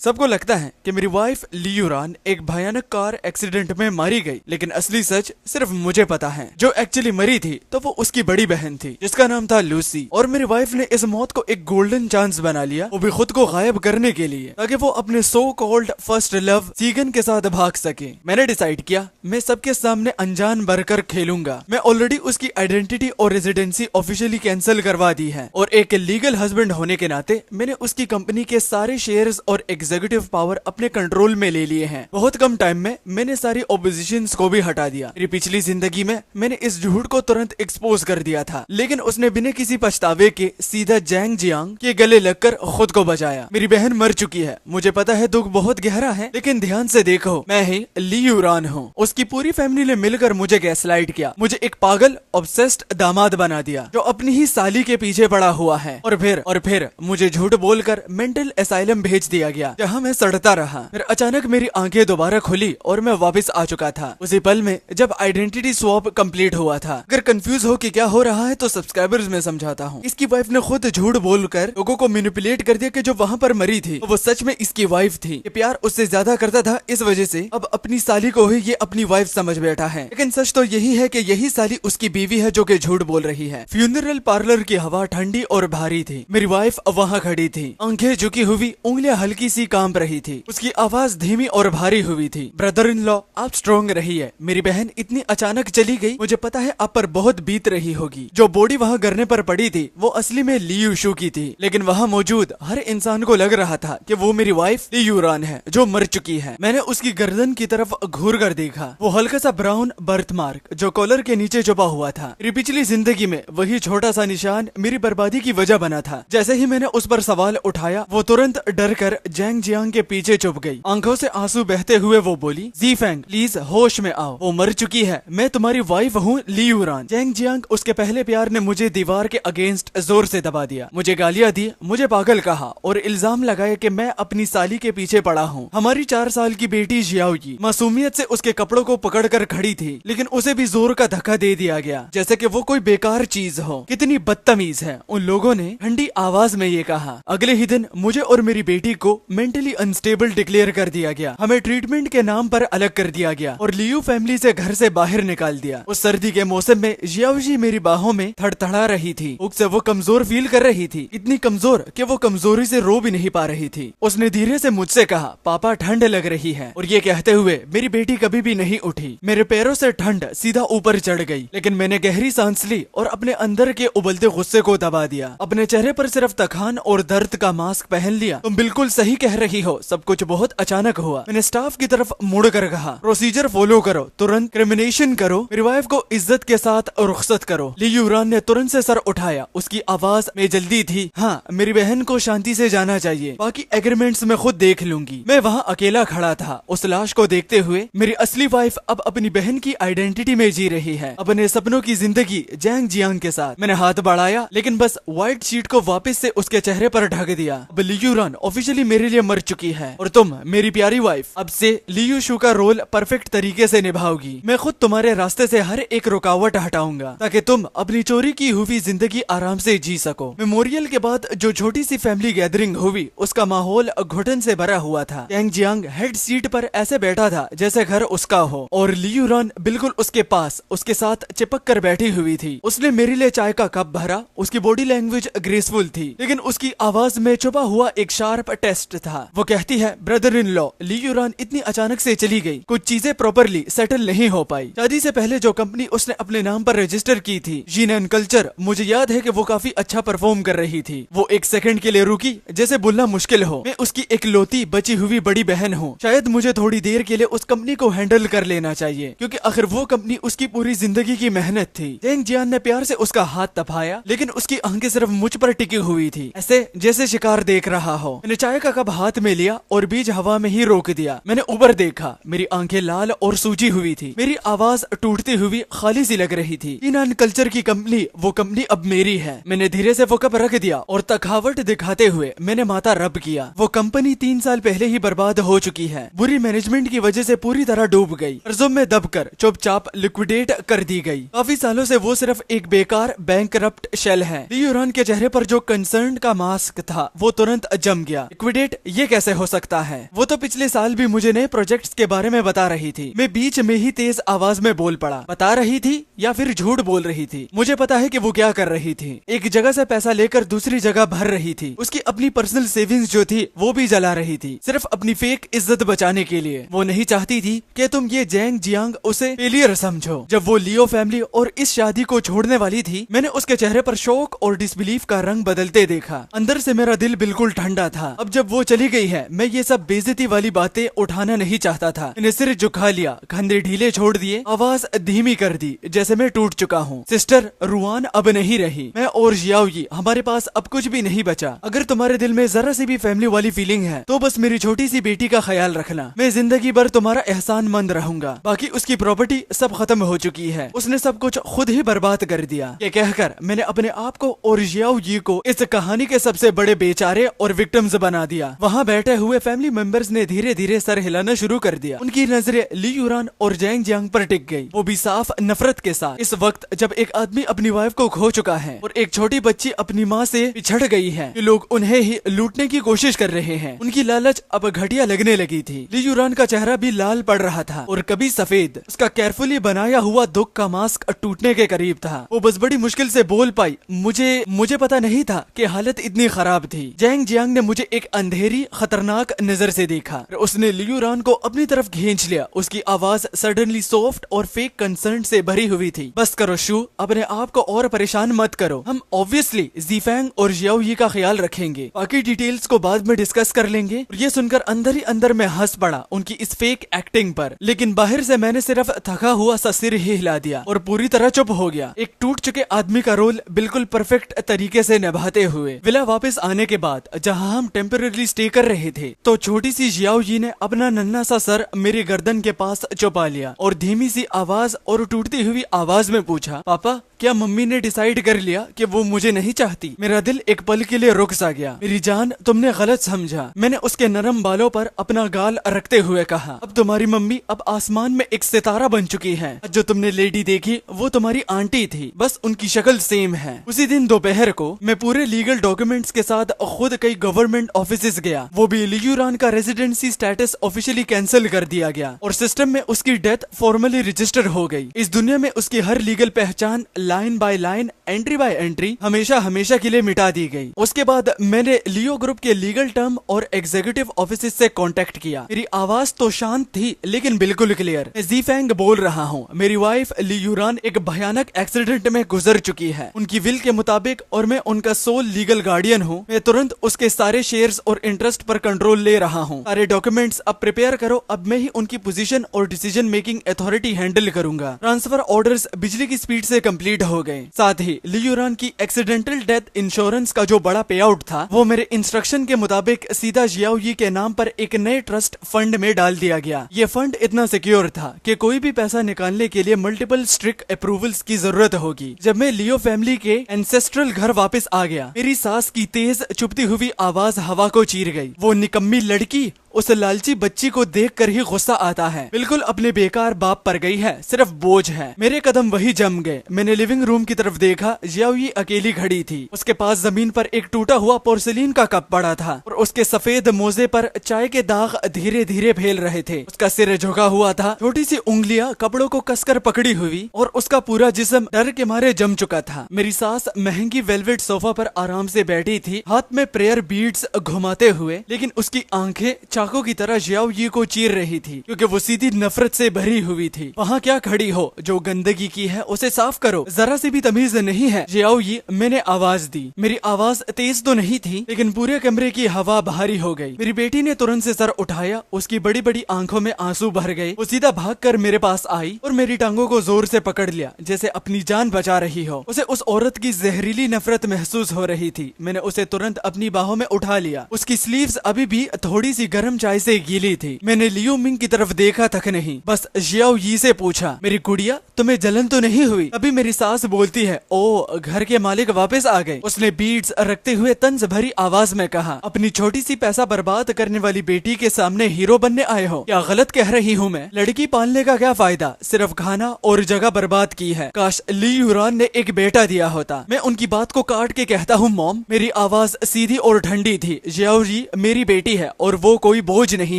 सबको लगता है कि मेरी वाइफ लियूरान एक भयानक कार एक्सीडेंट में मारी गई, लेकिन असली सच सिर्फ मुझे पता है। जो एक्चुअली मरी थी तो वो उसकी बड़ी बहन थी जिसका नाम था लूसी, और मेरी वाइफ ने इस मौत को एक गोल्डन चांस बना लिया, वो भी खुद को गायब करने के लिए, ताकि वो अपने सो कॉल्ड फर्स्ट लव सीगन के साथ भाग सके। मैंने डिसाइड किया मैं सबके सामने अनजान बनकर खेलूंगा। मैं ऑलरेडी उसकी आइडेंटिटी और रेजिडेंसी ऑफिशियली कैंसिल करवा दी है, और एक लीगल हस्बैंड होने के नाते मैंने उसकी कंपनी के सारे शेयर्स और एग्जीक्यूटिव पावर अपने कंट्रोल में ले लिए हैं। बहुत कम टाइम में मैंने सारी ऑपोजिशंस को भी हटा दिया। मेरी पिछली जिंदगी में मैंने इस झूठ को तुरंत एक्सपोज कर दिया था, लेकिन उसने बिना किसी पछतावे के सीधा जैंग जियांग के गले लगकर खुद को बचाया। मेरी बहन मर चुकी है, मुझे पता है दुख बहुत गहरा है, लेकिन ध्यान से देखो, मैं ही लियूरान हूँ। उसकी पूरी फैमिली ने मिलकर मुझे गैसलाइट किया, मुझे एक पागल ऑब्सेस्ड दामाद बना दिया जो अपनी ही साली के पीछे पड़ा हुआ है, और फिर मुझे झूठ बोलकर मेंटल असाइलम भेज दिया गया, जहाँ मैं सड़ता रहा। फिर अचानक मेरी आंखें दोबारा खुली और मैं वापस आ चुका था, उसी पल में जब आइडेंटिटी स्वैप कंप्लीट हुआ था। अगर कंफ्यूज हो कि क्या हो रहा है तो सब्सक्राइबर्स में समझाता हूँ। इसकी वाइफ ने खुद झूठ बोलकर लोगों को मैनिपुलेट कर दिया कि जो वहाँ पर मरी थी वो सच में इसकी वाइफ थी। ये प्यार उससे ज्यादा करता था, इस वजह से अब अपनी साली को ही ये अपनी वाइफ समझ बैठा है। लेकिन सच तो यही है कि यही साली उसकी बीवी है जो कि झूठ बोल रही है। फ्यूनरल पार्लर की हवा ठंडी और भारी थी। मेरी वाइफ वहाँ खड़ी थी, आंखें झुकी हुई, उंगलियां हल्की सी कांप रही थी। उसकी आवाज धीमी और भारी हुई थी। ब्रदर इन लॉ, आप स्ट्रॉन्ग रहिए। मेरी बहन इतनी अचानक चली गई, मुझे पता है आप पर बहुत बीत रही होगी। जो बॉडी वहाँ गिरने पर पड़ी थी वो असली में लियू शू की थी, लेकिन वहाँ मौजूद हर इंसान को लग रहा था कि वो मेरी वाइफ लियूरान है जो मर चुकी है। मैंने उसकी गर्दन की तरफ घूर कर देखा, वो हल्का सा ब्राउन बर्थ मार्क जो कॉलर के नीचे छुपा हुआ था। मेरी पिछली जिंदगी में वही छोटा सा निशान मेरी बर्बादी की वजह बना था। जैसे ही मैंने उस पर सवाल उठाया, वो तुरंत डर कर जैंग जियांग के पीछे छुप गई। आंखों से आंसू बहते हुए वो बोली, ज़ीफेंग प्लीज होश में आओ, वो मर चुकी है, मैं तुम्हारी वाइफ हूँ लियूरान। जैंग जियांग, उसके पहले प्यार ने मुझे दीवार के अगेंस्ट जोर से दबा दिया, मुझे गालियां दी, मुझे पागल कहा और इल्जाम लगाया कि मैं अपनी साली के पीछे पड़ा हूँ। हमारी 4 साल की बेटी जियाओगी मासूमियत से उसके कपड़ों को पकड़ कर खड़ी थी, लेकिन उसे भी जोर का धक्का दे दिया गया जैसे कि वो कोई बेकार चीज हो। कितनी बदतमीज है, उन लोगों ने ठंडी आवाज में ये कहा। अगले ही दिन मुझे और मेरी बेटी को मेंटली अनस्टेबल डिक्लेयर कर दिया गया। हमें ट्रीटमेंट के नाम पर अलग कर दिया गया और लियू फैमिली से घर से बाहर निकाल दिया। उस सर्दी के मौसम में जियाओजी मेरी बाहों में थड़थड़ा रही थी। उससे वो कमजोर फील कर रही थी, इतनी कमजोर कि वो कमजोरी से रो भी नहीं पा रही थी। उसने धीरे से मुझसे कहा, पापा ठंड लग रही है, और ये कहते हुए मेरी बेटी कभी भी नहीं उठी। मेरे पैरों से ठंड सीधा ऊपर चढ़ गई, लेकिन मैंने गहरी सांस ली और अपने अंदर के उबलते गुस्से को दबा दिया। अपने चेहरे पर सिर्फ थकान और दर्द का मास्क पहन लिया। तुम बिल्कुल सही कह रही हो, सब कुछ बहुत अचानक हुआ। मैंने स्टाफ की तरफ मुड़ कर कहा, प्रोसीजर फॉलो करो, तुरंत क्रिमिनेशन करो, मेरी वाइफ को इज्जत के साथ रुखसत करो। लियूरान ने तुरंत से सर उठाया, उसकी आवाज में जल्दी थी। हाँ, मेरी बहन को शांति से जाना चाहिए, बाकी एग्रीमेंट्स में खुद देख लूंगी। मैं वहाँ अकेला खड़ा था, उस लाश को देखते हुए। मेरी असली वाइफ अब अपनी बहन की आइडेंटिटी में जी रही है, अपने सपनों की जिंदगी जैंग जियांग के साथ। मैंने हाथ बढ़ाया, लेकिन बस व्हाइट शीट को वापस से उसके चेहरे पर ढक दिया। अब लियूरान ऑफिशियली मेरे लिए मर चुकी है, और तुम मेरी प्यारी वाइफ अब से लियू शू का रोल परफेक्ट तरीके से निभाओगी। मैं खुद तुम्हारे रास्ते से हर एक रुकावट हटाऊंगा, ताकि तुम अपनी चोरी की हुई जिंदगी आराम से जी सको। मेमोरियल के बाद जो छोटी सी फैमिली गैदरिंग हुई, उसका माहौल घुटन से भरा हुआ था। जैंग जियांग हेड सीट पर ऐसे बैठा था जैसे घर उसका हो, और लियूरान बिल्कुल उसके पास उसके साथ चिपक कर बैठी हुई थी। उसने मेरे लिए चाय का कप भरा। उसकी बॉडी लैंग्वेज ग्रेसफुल थी, लेकिन उसकी आवाज में छुपा हुआ एक शार्प टेस्ट था। वो कहती है, ब्रदर इन लॉ, लियूरान इतनी अचानक से चली गई, कुछ चीजें प्रॉपरली सेटल नहीं हो पाई। शादी से पहले जो कंपनी उसने अपने नाम पर रजिस्टर की थी, जीनन कल्चर, मुझे याद है कि वो काफी अच्छा परफॉर्म कर रही थी। वो एक सेकंड के लिए रुकी, जैसे बोलना मुश्किल हो। मैं उसकी इकलौती बची हुई बड़ी बहन हूँ, शायद मुझे थोड़ी देर के लिए उस कंपनी को हैंडल कर लेना चाहिए, क्योंकि आखिर वो कंपनी उसकी पूरी जिंदगी की मेहनत थी। जैंग जियांग ने प्यार से उसका हाथ दबाया, लेकिन उसकी आंखें सिर्फ मुझ पर टिकी हुई थी, ऐसे जैसे शिकार देख रहा हो। मैंने चाय का कप हाथ में लिया और बीच हवा में ही रोक दिया। मैंने ऊपर देखा, मेरी आंखें लाल और सूजी हुई थी, मेरी आवाज टूटती हुई खाली सी लग रही थी। जीनन कल्चर की कंपनी, वो कंपनी अब मेरी है। मैंने धीरे से वो कप रख दिया और तखावट दिखाते हुए मैंने माथा रब किया। वो कंपनी 3 साल पहले ही बर्बाद हो चुकी है, बुरी मैनेजमेंट की वजह से पूरी तरह डूब गई, कर्जों में दबकर चुपचाप लिक्विडेट कर दी गई। काफी सालों से वो सिर्फ एक बेकार बैंकरप्ट शेल है। लियूरान के चेहरे पर जो कंसर्न का मास्क था वो तुरंत जम गया। लिक्विडेट ये कैसे हो सकता है? वो तो पिछले साल भी मुझे नए प्रोजेक्ट्स के बारे में बता रही थी। मैं बीच में ही तेज आवाज में बोल पड़ा। बता रही थी या फिर झूठ बोल रही थी? मुझे पता है कि वो क्या कर रही थी। एक जगह से पैसा लेकर दूसरी जगह भर रही थी। उसकी अपनी पर्सनल सेविंग्स जो थी वो भी जला रही थी, सिर्फ अपनी फेक इज्जत बचाने के लिए। वो नहीं चाहती थी कि तुम ये जैंग जियांग उसे फेलियर समझो। जब वो लियो फैमिली और इस शादी को छोड़ने वाली थी, मैंने उसके चेहरे पर शौक और डिसबिलीफ का रंग बदलते देखा। अंदर से मेरा दिल बिल्कुल ठंडा था। अब जब वो चली गई है, मैं ये सब बेइज्जती वाली बातें उठाना नहीं चाहता था। मैंने सिर झुका लिया, कंधे ढीले छोड़ दिए, आवाज धीमी कर दी, जैसे मैं टूट चुका हूँ। सिस्टर, रुआन अब नहीं रही। मैं और जियाओयी, हमारे पास अब कुछ भी नहीं बचा। अगर तुम्हारे दिल में जरा सी भी फैमिली वाली फीलिंग है तो बस मेरी छोटी सी बेटी का ख्याल रखना। मैं जिंदगी भर तुम्हारा एहसानमंद रहूंगा। बाकी उसकी प्रॉपर्टी सब खत्म हो चुकी है। उसने सब कुछ खुद ही बर्बाद कर दिया। ये कहकर मैंने अपने आप को और जियाओयी को इस कहानी के सबसे बड़े बेचारे और विक्टिम्स बना दिया। वहाँ बैठे हुए फैमिली मेंबर्स ने धीरे धीरे सर हिलाना शुरू कर दिया। उनकी नजरें ली यूरान और जैंग जियांग पर टिक गई, वो भी साफ नफरत के साथ। इस वक्त जब एक आदमी अपनी वाइफ को खो चुका है और एक छोटी बच्ची अपनी माँ से पिछड़ गई है, ये लोग उन्हें ही लूटने की कोशिश कर रहे हैं। उनकी लालच अब घटिया लगने लगी थी। ली यूरान का चेहरा भी लाल पड़ रहा था और कभी सफेद। उसका केयरफुली बनाया हुआ दुख का मास्क टूटने के करीब था। वो बस बड़ी मुश्किल से बोल पाई, मुझे पता नहीं था कि हालत इतनी खराब थी। जैंग जियांग ने मुझे एक अंधेरी खतरनाक नजर से देखा। उसने लियूरान को अपनी तरफ खींच लिया। उसकी आवाज सडनली सॉफ्ट और फेक कंसर्न से भरी हुई थी। बस करो शू, अपने आप को और परेशान मत करो। हम ऑब्वियसली ज़ीफेंग और जियाओयी का ख्याल रखेंगे। बाकी डिटेल्स को बाद में डिस्कस कर लेंगे। और ये सुनकर अंदर ही अंदर में हंस पड़ा उनकी इस फेक एक्टिंग पर। लेकिन बाहर से मैंने सिर्फ थका हुआ सा सिर ही हिला दिया और पूरी तरह चुप हो गया। एक टूट चुके आदमी का रोल बिल्कुल परफेक्ट तरीके से निभाते हुए। विला वापस आने के बाद जहाँ हम टेम्पररी स्टे कर रहे थे, तो छोटी सी जियाओयी ने अपना नन्हा सा सर मेरी गर्दन के पास छुपा लिया और धीमी सी आवाज और टूटती हुई आवाज में पूछा, पापा क्या मम्मी ने डिसाइड कर लिया कि वो मुझे नहीं चाहती? मेरा दिल एक पल के लिए रुक सा गया। मेरी जान, तुमने गलत समझा। मैंने उसके नरम बालों पर अपना गाल रखते हुए कहा, अब तुम्हारी मम्मी अब आसमान में एक सितारा बन चुकी है। जो तुमने लेडी देखी वो तुम्हारी आंटी थी, बस उनकी शक्ल सेम है। उसी दिन दोपहर को मैं पूरे लीगल डॉक्यूमेंट्स के साथ खुद कई गवर्नमेंट ऑफिस गया। वो भी लियूरान का रेजिडेंसी स्टेटस ऑफिशियली कैंसिल कर दिया गया और सिस्टम में उसकी डेथ फॉर्मली रजिस्टर हो गई। इस दुनिया में उसकी हर लीगल पहचान line by line, entry by entry हमेशा हमेशा के लिए मिटा दी गई। उसके बाद मैंने लियो ग्रुप के लीगल टर्म और एग्जीक्यूटिव ऑफिस से कांटेक्ट किया। मेरी आवाज तो शांत थी लेकिन बिल्कुल क्लियर। मैं ज़ीफेंग बोल रहा हूँ। मेरी वाइफ लियूरान एक भयानक एक्सीडेंट में गुजर चुकी है उनकी विल के मुताबिक, और मैं उनका सोल लीगल गार्डियन हूँ। मैं तुरंत उसके सारे शेयर्स और इंटरेस्ट पर कंट्रोल ले रहा हूँ। सारे डॉक्यूमेंट्स अब प्रिपेयर करो। अब मैं ही उनकी पोजीशन और डिसीजन मेकिंग अथॉरिटी हैंडल करूंगा। ट्रांसफर ऑर्डर्स बिजली की स्पीड से कंप्लीट हो गए। साथ ही लियूरान की एक्सीडेंटल डेथ इंश्योरेंस का जो बड़ा पे आउट था वो मेरे इंस्ट्रक्शन के मुताबिक सीधा जियाओयी के नाम पर एक नए ट्रस्ट फंड में डाल दिया गया। ये फंड इतना सिक्योर था कि कोई भी पैसा निकालने के लिए मल्टीपल स्ट्रिक्ट अप्रूवल्स की जरूरत होगी। जब मैं लियो फैमिली के एंसेस्ट्रल घर वापस आ गया, मेरी सास की तेज चुभती हुई आवाज हवा को चीर गई। वो निकम्मी लड़की उस लालची बच्ची को देखकर ही गुस्सा आता है। बिल्कुल अपने बेकार बाप पर गई है, सिर्फ बोझ है। मेरे कदम वही जम गए। मैंने लिविंग रूम की तरफ देखा। जियाओयी अकेली खड़ी थी। उसके पास जमीन पर एक टूटा हुआ पोर्सिलीन का कप पड़ा था और उसके सफेद मोजे पर चाय के दाग धीरे धीरे फैल रहे थे। उसका सिर झुका हुआ था, छोटी सी उंगलियां कपड़ों को कसकर पकड़ी हुई, और उसका पूरा जिस्म डर के मारे जम चुका था। मेरी सास महंगी वेलवेट सोफा पर आराम से बैठी थी, हाथ में प्रेयर बीड्स घुमाते हुए, लेकिन उसकी आंखें चाकू की तरह जियाओयी को चीर रही थी क्योंकि वो सीधी नफरत से भरी हुई थी। वहाँ क्या खड़ी हो? जो गंदगी की है उसे साफ करो। जरा सी भी तमीज नहीं है जियाओयी, मैंने आवाज दी। मेरी आवाज तेज तो नहीं थी लेकिन पूरे कमरे की हवा भारी हो गई। मेरी बेटी ने तुरंत से सर उठाया। उसकी बड़ी बड़ी आंखों में आंसू भर गए। वो सीधा भागकर मेरे पास आई और मेरी टांगों को जोर से पकड़ लिया जैसे अपनी जान बचा रही हो। उसे उस औरत की जहरीली नफरत महसूस हो रही थी। मैंने उसे तुरंत अपनी बाहों में उठा लिया। उसकी स्लीव्स अभी भी थोड़ी सी गर्म गर्म चाय से गीली थी। मैंने लियो मिंग की तरफ देखा तक नहीं, बस जियाओ यी से पूछा, मेरी गुड़िया तुम्हें जलन तो नहीं हुई? अभी मेरी सास बोलती है, ओ घर के मालिक वापस आ गए। उसने बीट्स रखते हुए तंज भरी आवाज में कहा, अपनी छोटी सी पैसा बर्बाद करने वाली बेटी के सामने हीरो बनने आए हो? क्या गलत कह रही हूँ मैं? लड़की पालने का क्या फायदा, सिर्फ खाना और जगह बर्बाद की है। काश ली यूरान ने एक बेटा दिया होता। मैं उनकी बात को काट के कहता हूँ, मॉम। मेरी आवाज सीधी और ठंडी थी। जियाओ जी मेरी बेटी है और वो कोई बोझ नहीं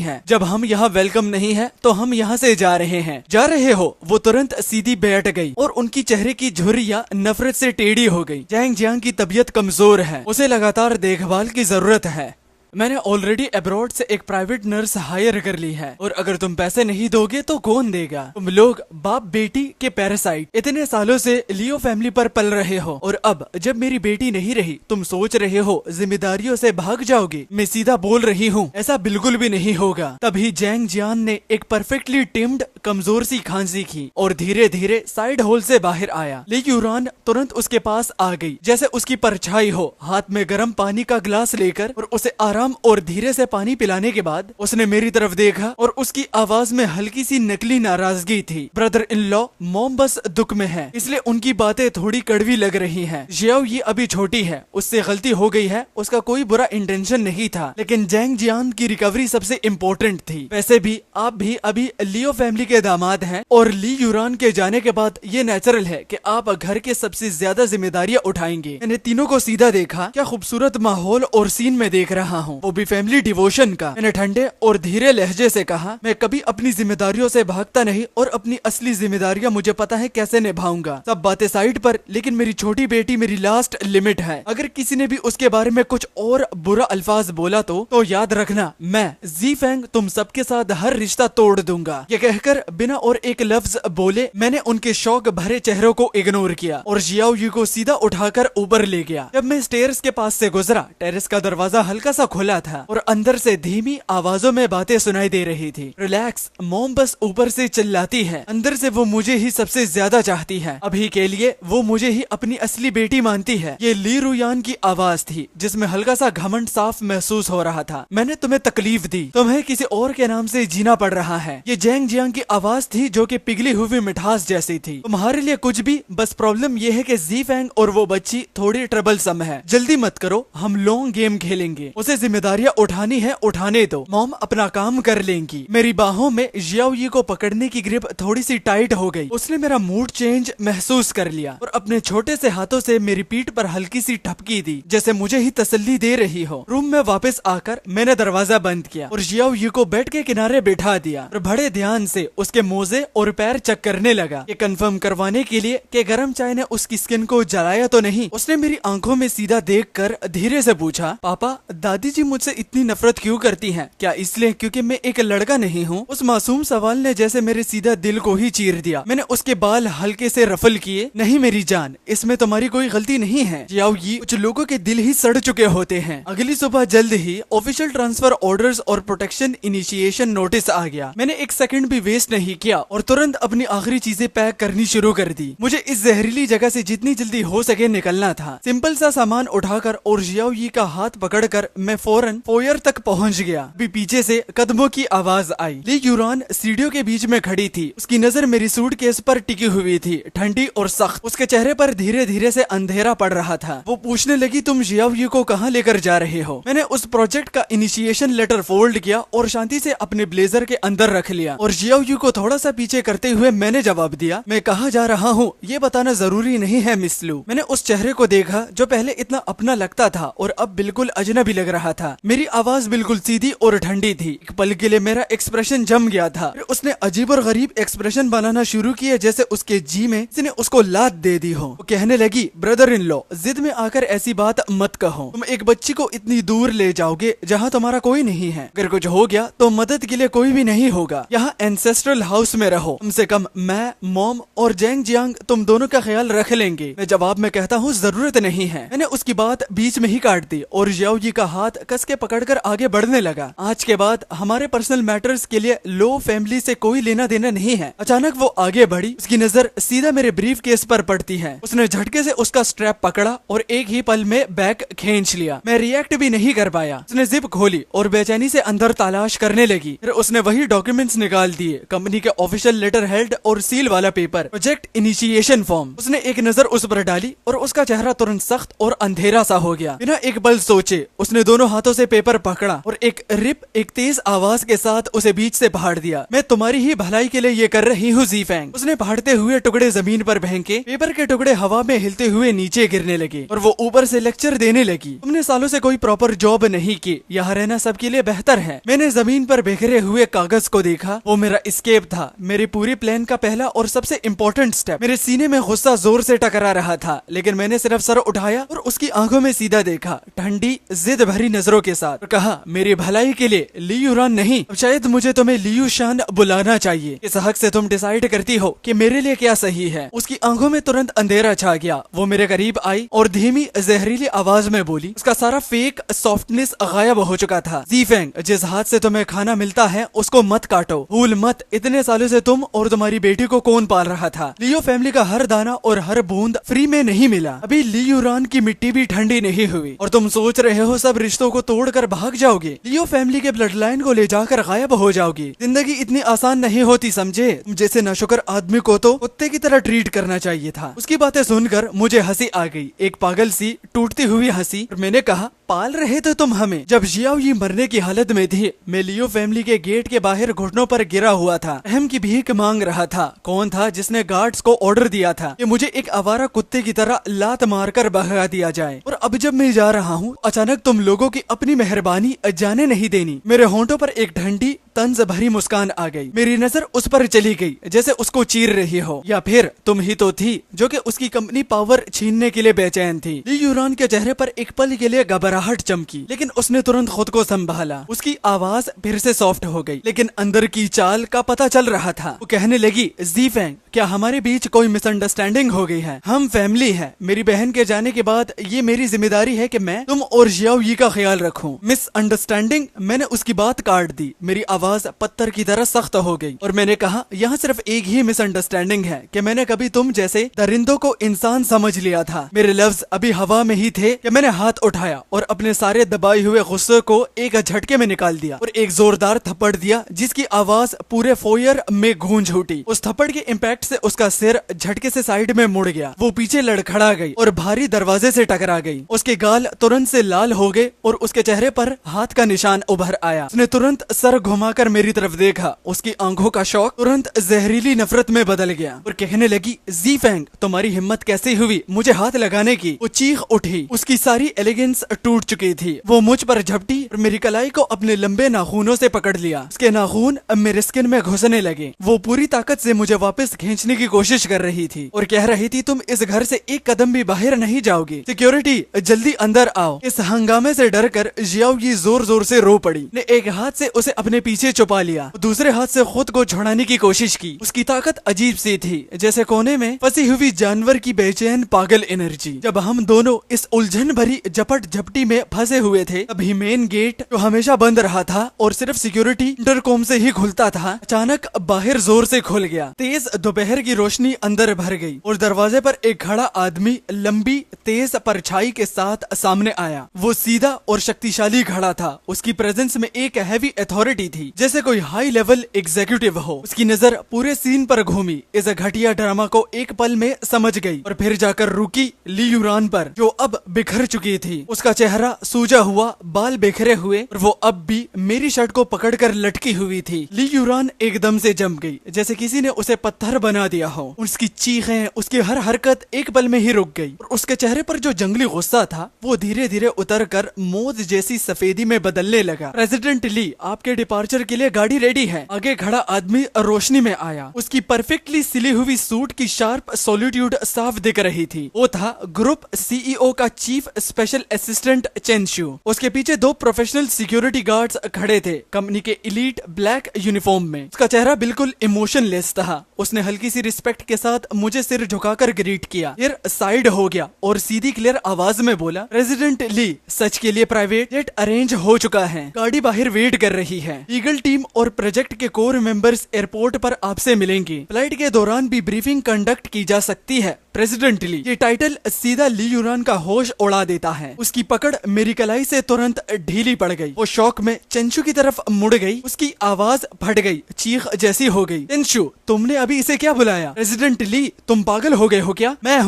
है। जब हम यहाँ वेलकम नहीं है तो हम यहाँ से जा रहे हैं। जा रहे हो? वो तुरंत सीधी बैठ गई और उनकी चेहरे की झुर्रियां नफरत से टेढ़ी हो गई। जैंग जियांग की तबीयत कमजोर है, उसे लगातार देखभाल की जरूरत है। मैंने ऑलरेडी अब्रॉड से एक प्राइवेट नर्स हायर कर ली है और अगर तुम पैसे नहीं दोगे तो कौन देगा? तुम लोग बाप बेटी के पैरासाइट इतने सालों से लियो फैमिली पर पल रहे हो और अब जब मेरी बेटी नहीं रही तुम सोच रहे हो जिम्मेदारियों से भाग जाओगे। मैं सीधा बोल रही हूँ, ऐसा बिल्कुल भी नहीं होगा। तभी जैंग जियान ने एक परफेक्टली टिम्ड कमजोर सी खांसी की और धीरे धीरे साइड होल से बाहर आया। ली यूरान तुरंत उसके पास आ गई जैसे उसकी परछाई हो। हाथ में गर्म पानी का गिलास लेकर और उसे आराम और धीरे से पानी पिलाने के बाद उसने मेरी तरफ देखा और उसकी आवाज में हल्की सी नकली नाराजगी थी। ब्रदर इन लॉ, मॉम बस दुख में है इसलिए उनकी बातें थोड़ी कड़वी लग रही हैं। जियाओ ये अभी छोटी है, उससे गलती हो गई है, उसका कोई बुरा इंटेंशन नहीं था, लेकिन जैंग जियान की रिकवरी सबसे इम्पोर्टेंट थी। वैसे भी आप भी अभी लियो फैमिली के दामाद हैं और ली यूरान के जाने के बाद ये नेचुरल है कि आप घर के सबसे ज्यादा जिम्मेदारियां उठाएंगे। मैंने तीनों को सीधा देखा। क्या खूबसूरत माहौल और सीन में देख रहा हूँ, वो भी फैमिली डिवोशन का। मैंने ठंडे और धीरे लहजे से कहा, मैं कभी अपनी जिम्मेदारियों से भागता नहीं और अपनी असली जिम्मेदारियां मुझे पता है कैसे निभाऊंगा। सब बातें साइड पर, लेकिन मेरी छोटी बेटी मेरी लास्ट लिमिट है। अगर किसी ने भी उसके बारे में कुछ और बुरा अल्फाज बोला तो याद रखना, मैं जी फैंग तुम सबके साथ हर रिश्ता तोड़ दूंगा। ये कहकर बिना और एक लफ्ज बोले मैंने उनके शौक भरे चेहरों को इग्नोर किया और जियाओ यू को सीधा उठाकर ऊपर ले गया। जब मैं स्टेयर्स के पास से गुजरा, टेरेस का दरवाजा हल्का सा खुला था और अंदर से धीमी आवाजों में बातें सुनाई दे रही थी। रिलैक्स, मॉम बस ऊपर से चिल्लाती है, अंदर से वो मुझे ही सबसे ज्यादा चाहती है। अभी के लिए वो मुझे ही अपनी असली बेटी मानती है। ये ली रुयान की आवाज थी जिसमें हल्का सा घमंड साफ महसूस हो रहा था। मैंने तुम्हें तकलीफ दी, तुम्हें किसी और के नाम से जीना पड़ रहा है। ये जैंग जियांग की आवाज थी जो कि पिघली हुई मिठास जैसी थी। तुम्हारे लिए कुछ भी, बस प्रॉब्लम ये है कि जी फैंग और वो बच्ची थोड़ी ट्रबलसम है। जल्दी मत करो, हम लॉन्ग गेम खेलेंगे। उसे जिम्मेदारियां उठानी है, उठाने दो। मॉम अपना काम कर लेंगी। मेरी बाहों में जियाओ यी को पकड़ने की ग्रिप थोड़ी सी टाइट हो गई। उसने मेरा मूड चेंज महसूस कर लिया और अपने छोटे से हाथों से मेरी पीठ पर हल्की सी ठपकी दी जैसे मुझे ही तसल्ली दे रही हो। रूम में वापस आकर मैंने दरवाजा बंद किया और जियाओ यी को बेड के किनारे बैठा दिया और बड़े ध्यान से उसके मोजे और पैर चेक करने लगा, ये कंफर्म करवाने के लिए कि गर्म चाय ने उसकी स्किन को जलाया तो नहीं। उसने मेरी आंखों में सीधा देखकर धीरे से पूछा, पापा दादी जी मुझसे इतनी नफरत क्यों करती हैं? क्या इसलिए क्योंकि मैं एक लड़का नहीं हूँ? उस मासूम सवाल ने जैसे मेरे सीधा दिल को ही चीर दिया। मैंने उसके बाल हल्के से रफल किए। नहीं मेरी जान, इसमें तुम्हारी कोई गलती नहीं है। जियाओ यी, कुछ लोगों के दिल ही सड़ चुके होते हैं। अगली सुबह जल्द ही ऑफिशियल ट्रांसफर ऑर्डर्स और प्रोटेक्शन इनिशिएशन नोटिस आ गया। मैंने एक सेकंड भी वेस्ट नहीं किया और तुरंत अपनी आखिरी चीजें पैक करनी शुरू कर दी। मुझे इस जहरीली जगह से जितनी जल्दी हो सके निकलना था। सिंपल सा सामान उठाकर और जियाओ यी का हाथ पकड़कर मैं फौरन फोयर तक पहुंच गया। भी पीछे से कदमों की आवाज आई। ली यूरान सीढ़ियों के बीच में खड़ी थी। उसकी नजर मेरी सूटकेस पर टिकी हुई थी, ठंडी और सख्त। उसके चेहरे पर धीरे धीरे से अंधेरा पड़ रहा था। वो पूछने लगी, तुम जियाओ यी को कहाँ लेकर जा रहे हो? मैंने उस प्रोजेक्ट का इनिशिएशन लेटर फोल्ड किया और शांति से अपने ब्लेजर के अंदर रख लिया और जियाओ यी को थोड़ा सा पीछे करते हुए मैंने जवाब दिया, मैं कहाँ जा रहा हूँ ये बताना जरूरी नहीं है मिस लू। मैंने उस चेहरे को देखा जो पहले इतना अपना लगता था और अब बिल्कुल अजनबी लग रहा था। मेरी आवाज बिल्कुल सीधी और ठंडी थी। एक पल के लिए मेरा एक्सप्रेशन जम गया था। फिर उसने अजीब और गरीब एक्सप्रेशन बनाना शुरू किया जैसे उसके जी में किसी ने उसको लात दे दी हो। वो कहने लगी, ब्रदर इन लॉ, जिद में आकर ऐसी बात मत कहो। तुम एक बच्ची को इतनी दूर ले जाओगे जहाँ तुम्हारा कोई नहीं है। अगर कुछ हो गया तो मदद के लिए कोई भी नहीं होगा। यहाँ एंसेस्ट्रल हाउस में रहो। कम से कम मैं, मॉम और जैंग जियांग तुम दोनों का ख्याल रख लेंगे। मैं जवाब में कहता हूँ जरूरत नहीं है। मैंने उसकी बात बीच में ही काट दी और जियाओ यी का हाथ कस के पकड़कर आगे बढ़ने लगा। आज के बाद हमारे पर्सनल मैटर्स के लिए लो फैमिली से कोई लेना देना नहीं है। अचानक वो आगे बढ़ी, उसकी नजर सीधा मेरे ब्रीफ केस पर पड़ती है। उसने झटके से उसका स्ट्रैप पकड़ा और एक ही पल में बैग खींच लिया। मैं रिएक्ट भी नहीं कर पाया। उसने जिप खोली और बेचैनी से अंदर तलाश करने लगी। फिर उसने वही डॉक्यूमेंट्स निकाल दिए, कंपनी के ऑफिशियल लेटर हेड और सील वाला पेपर, प्रोजेक्ट इनिशिएशन फॉर्म। उसने एक नजर उस पर डाली और उसका चेहरा तुरंत सख्त और अंधेरा सा हो गया। बिना एक पल सोचे उसने दोनों हाथों से पेपर पकड़ा और एक तेज आवाज के साथ उसे बीच से फाड़ दिया। मैं तुम्हारी ही भलाई के लिए ये कर रही हूँ ज़ीफैंग। उसने फाड़ते हुए टुकड़े जमीन पर फेंके, पेपर के टुकड़े हवा में हिलते हुए नीचे गिरने लगे और वो ऊपर से लेक्चर देने लगी। तुमने सालों से कोई प्रॉपर जॉब नहीं की, यहाँ रहना सबके लिए बेहतर है। मैंने जमीन पर बिखरे हुए कागज को देखा। वो मेरा एस्केप था, मेरी पूरी प्लान का पहला और सबसे इम्पोर्टेंट स्टेप। मेरे सीने में गुस्सा जोर से टकरा रहा था, लेकिन मैंने सिर्फ सर उठाया और उसकी आंखों में सीधा देखा, ठंडी जिद भरी नजरों के साथ, और कहा मेरी भलाई के लिए ली युरान नहीं, अब शायद मुझे तुम्हें लियू शान बुलाना चाहिए। इस हक से तुम डिसाइड करती हो कि मेरे लिए क्या सही है। उसकी आंखों में तुरंत अंधेरा छा गया। वो मेरे करीब आई और धीमी जहरीली आवाज में बोली। उसका सारा फेक सॉफ्टनेस गायब हो चुका था। ज़ीफैंग, जिस हाथ से तुम्हें खाना मिलता है उसको मत काटो, भूल मत, इतने सालों से तुम और तुम्हारी बेटी को कौन पाल रहा था। लियो फैमिली का हर दाना और हर बूंद फ्री में नहीं मिला। अभी ली युरान की मिट्टी भी ठंडी नहीं हुई और तुम सोच रहे हो सब रिश्तों को तोड़कर भाग जाओगे, लियो फैमिली के ब्लड लाइन को ले जाकर गायब हो जाओगी। जिंदगी इतनी आसान नहीं होती, समझे। जैसे नाशुक्र आदमी को तो कुत्ते की तरह ट्रीट करना चाहिए था। उसकी बातें सुनकर मुझे हंसी आ गई, एक पागल सी टूटती हुई हंसी। मैंने कहा, पाल रहे थे तुम हमें। जब जियाओ ये मरने की हालत में थी, मैं लियो फैमिली के गेट के बाहर घुटनों पर गिरा हुआ था, रहम की भीख मांग रहा था। कौन था जिसने गार्ड्स को ऑर्डर दिया था कि मुझे एक आवारा कुत्ते की तरह लात मारकर भगा दिया जाए। और अब जब मैं जा रहा हूँ, अचानक तुम लोगों की अपनी मेहरबानी जाने नहीं देनी। मेरे होंठों पर एक ठंडी तंज भरी मुस्कान आ गई। मेरी नजर उस पर चली गई जैसे उसको चीर रही हो, या फिर तुम ही तो थी जो कि उसकी कंपनी पावर छीनने के लिए बेचैन थी। ली युरान के चेहरे पर एक पल के लिए घबराहट चमकी, लेकिन उसने तुरंत खुद को संभाला। उसकी आवाज फिर से सॉफ्ट हो गई, लेकिन अंदर की चाल का पता चल रहा था। वो कहने लगी, ज़ीफैंग, क्या हमारे बीच कोई मिसअंडरस्टैंडिंग हो गई है? हम फैमिली है। मेरी बहन के जाने के बाद ये मेरी जिम्मेदारी है कि मैं तुम और जियाओ यी का ख्याल रखूं। मिसअंडरस्टैंडिंग? मैंने उसकी बात काट दी। मेरी आवाज पत्थर की तरह सख्त हो गई और मैंने कहा, यहाँ सिर्फ एक ही मिसअंडरस्टैंडिंग है कि मैंने कभी तुम जैसे दरिंदों को इंसान समझ लिया था। मेरे लफ्ज अभी हवा में ही थे कि मैंने हाथ उठाया और अपने सारे दबाए हुए गुस्से को एक झटके में निकाल दिया और एक जोरदार थप्पड़ दिया, जिसकी आवाज पूरे फोयर में गूंज उठी। उस थप्पड़ के इम्पैक्ट से उसका सिर झटके से साइड में मुड़ गया। वो पीछे लड़खड़ा गई और भारी दरवाजे से टकरा गई। उसके गाल तुरंत से लाल हो गए और उसके चेहरे पर हाथ का निशान उभर आया। उसने तुरंत सर घुमाकर मेरी तरफ देखा। उसकी आंखों का शौक तुरंत जहरीली नफरत में बदल गया और कहने लगी, ज़ीफैंग, तुम्हारी हिम्मत कैसे हुई मुझे हाथ लगाने की? वो चीख उठी। उसकी सारी एलिगेंस टूट चुकी थी। वो मुझ पर झपटी और मेरी कलाई को अपने लंबे नाखूनों से पकड़ लिया। उसके नाखून अब मेरे स्किन में घुसने लगे। वो पूरी ताकत से मुझे वापस खींचने की कोशिश कर रही थी और कह रही थी, तुम इस घर से एक कदम भी बाहर नहीं जाओगी। सिक्योरिटी, जल्दी अंदर आओ। इस हंगामे से डर कर जियाओ यी जोर जोर से रो पड़ी। ने एक हाथ से उसे अपने पीछे छुपा लिया, दूसरे हाथ से खुद को छुड़ाने की कोशिश की। उसकी ताकत अजीब सी थी, जैसे कोने में फंसी हुई जानवर की बेचैन पागल एनर्जी। जब हम दोनों इस उलझन भरी झपट झपटी में फंसे हुए थे, तभी मेन गेट जो हमेशा बंद रहा था और सिर्फ सिक्योरिटी इंटरकॉम से ही खुलता था, अचानक बाहर जोर से खुल गया। तेज दोपहर की रोशनी अंदर भर गई और दरवाजे पर एक खड़ा आदमी लंबी तेज परछाई के साथ सामने आया। वो सीधा और शक्तिशाली खड़ा था। उसकी प्रेजेंस में एक हैवी अथॉरिटी थी, जैसे कोई हाई लेवल एग्जीक्यूटिव हो। उसकी नजर पूरे सीन पर घूमी, इस घटिया ड्रामा को एक पल में समझ गई और फिर जाकर रुकी ली युरान पर, जो अब बिखर चुकी थी। उसका चेहरा सूजा हुआ, बाल बिखरे हुए और वो अब भी मेरी शर्ट को पकड़कर लटकी हुई थी। ली युरान एकदम से जम गई, जैसे किसी ने उसे पत्थर बना दिया हो। उसकी चीखें, उसकी हर हरकत एक पल में ही रुक गई और उसके चेहरे पर जो जंगली गुस्सा था वो धीरे धीरे उतर कर मौत जैसी सफेदी में बदलने लगा। प्रेसिडेंट ली, आपके डिपार्चर के लिए गाड़ी रेडी है। आगे खड़ा आदमी रोशनी में आया। उसकी परफेक्टली सिली हुई सूट की शार्प सॉलिट्यूड साफ दिख रही थी। वो था ग्रुप सीईओ का चीफ स्पेशल असिस्टेंट चेन शू। उसके पीछे 2 प्रोफेशनल सिक्योरिटी गार्ड्स खड़े थे, कंपनी के इलीट ब्लैक यूनिफॉर्म में। उसका चेहरा बिल्कुल इमोशनलेस था। उसने हल्की सी रिस्पेक्ट के साथ मुझे सिर झुकाकर ग्रीट किया, फिर साइड हो गया और सीधी क्लियर आवाज में बोला, प्रेसिडेंट ली, सच के लिए प्राइवेट जेट अरेंज हो चुका है। गाड़ी बाहर वेट कर रही है। लीगल टीम और प्रोजेक्ट के कोर मेंबर्स एयरपोर्ट पर आपसे मिलेंगे। फ्लाइट के दौरान भी ब्रीफिंग कंडक्ट की जा सकती है। प्रेसिडेंट ली, ये टाइटल सीधा ली यूरान का होश उड़ा देता है। उसकी पकड़ मेरी कलाई से तुरंत ढीली पड़ गई। वो शौक में चेंशू की तरफ मुड़ गई। उसकी आवाज फट गई, चीख जैसी हो गई। चेंशू, तुमने अभी इसे क्या बुलाया? प्रेसिडेंट ली, तुम पागल हो गए हो क्या? मैं